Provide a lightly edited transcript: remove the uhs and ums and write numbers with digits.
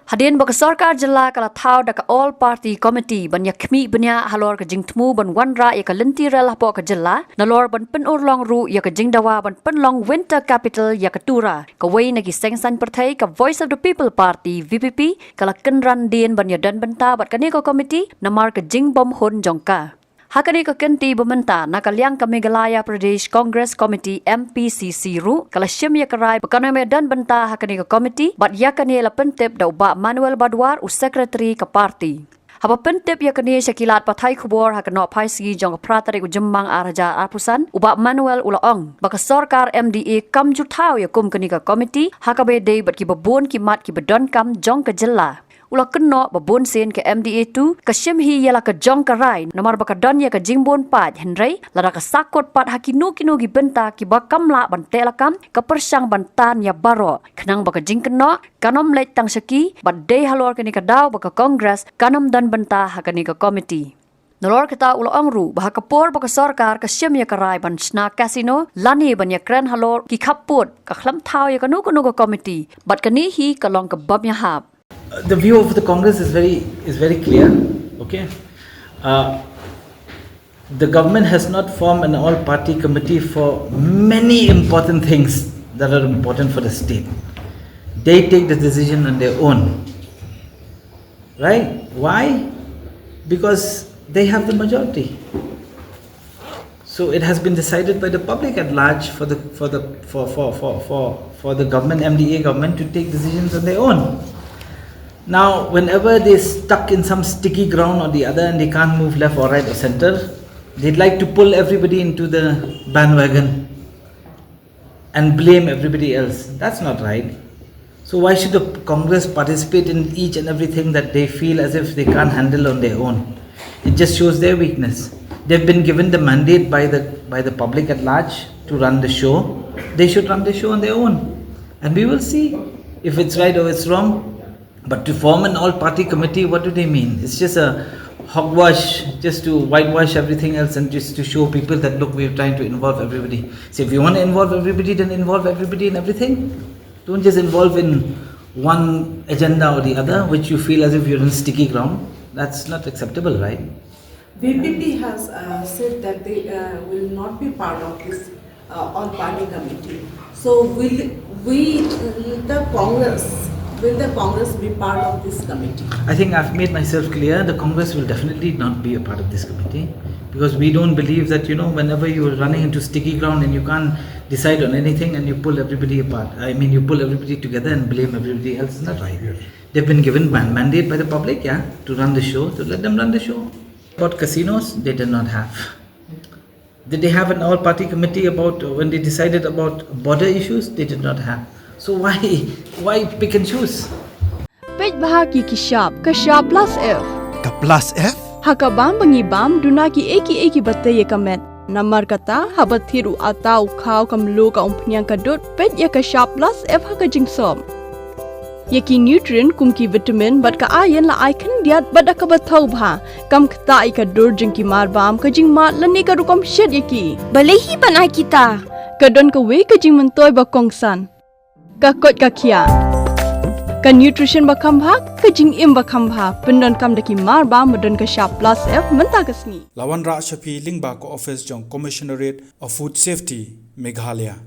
Hadin baka sarkar jala kala thau da ka all party committee ban yakmi banya halor ka jingtmu ban wanra ya ka Lynti rel hapo ka jala nalor ban pen urlong ru ya ka jingdawa ban pen long winter capital ya ka tura ka wei na ki sengsan partai ka voice of the people party VPP kala kenran din ban ya dan Bynta bat kani ko committee namar ka jingbom hun jongka Hakani ka Kyntait Bynta nakaliang ka Meghalaya Pradesh Congress Committee MPCC ru kala shim ya karai bakana me dan Bynta hakani ka committee bat ya kani la pentep da uba Manuel Badwar u secretary ka party Haba pentep ya kani syakilat pathai khubor hakano phai sigi jong pratari ku jembang araja apusan uba Manuel ulaong baka sarkar MDA kam juthau ya kum kani ka committee hakabe dei bat ki babon ki mat ki bedon kam jong ka jella Ula kena babon sen ke MDA tu kasyem hi yala ka jong karai nomor baka don ya ka jingbon pat henry lara ka sakot pat hakinu kinu gi Bynta ki bakam la ban telakam ka persang bantan ya baro kenang baka jing kena kanom lek tang syaki bad day halor kini ka daw baka congress kanom dan Bynta hakani ka committee Nolor kita ulo angru baha kapor baka sarkar kasyem ya karai ban sna casino lani ban ya kren halor ki khaput ka khlam thau ya kanu kanu ka committee bad kani hi kalong ka bab ya hap The view of the Congress is very clear. Okay, the government has not formed an all-party committee for many important things that are important for the state. They take the decision on their own. Right? Why? Because they have the majority. So it has been decided by the public at large for the government, MDA government, to take decisions on their own. Now, whenever they're stuck in some sticky ground or the other and they can't move left or right or center, they'd like to pull everybody into the bandwagon and blame everybody else. That's not right. So why should the Congress participate in each and everything that they feel as if they can't handle on their own? It just shows their weakness. They've been given the mandate by the public at large to run the show. They should run the show on their own. And we will see if it's right or it's wrong. But to form an all-party committee, what do they mean? It's just a hogwash, just to whitewash everything else and just to show people that, look, we're trying to involve everybody. So if you want to involve everybody, then involve everybody in everything. Don't just involve in one agenda or the other, which you feel as if you're in sticky ground. That's not acceptable, right? VPP has said that they will not be part of this all-party committee. So will the Congress be part of this committee? I think I've made myself clear. The Congress will definitely not be a part of this committee because we don't believe that, whenever you're running into sticky ground and you can't decide on anything and you pull everybody apart. I mean, you pull everybody together and blame everybody else. It's not right. They've been given mandate by the public, to run the show, to let them run the show. About casinos, they did not have. Did they have an all-party committee about when they decided about border issues? They did not have. So why pick and choose? Pej bahagi ki sharp plus F. Ka plus F? Haka bam bangi bam duna ki eki batte ye kamet. Namar kata habat thiru atau khau kam lo ka umpnyang kadut pej ya ka sharp plus F haka jingsom. Yaki nutrient kum ki vitamin bat ka iron la icon diat bat ka bathau bha kam khta I ka dur jing ki mar bam ka jing mat lani ka rukom shed yaki. Balehi banai kita. Kadon ka we ka jing mentoy ba Kongsan. Ka kot ka kia ka nutrition ba khambha ka jing im ba khambha pendon kam daki mar ba modon ka sharp plus F menta kasni Lawan Ra Shafi Lingba ko office jong commissionerate of food safety Meghalaya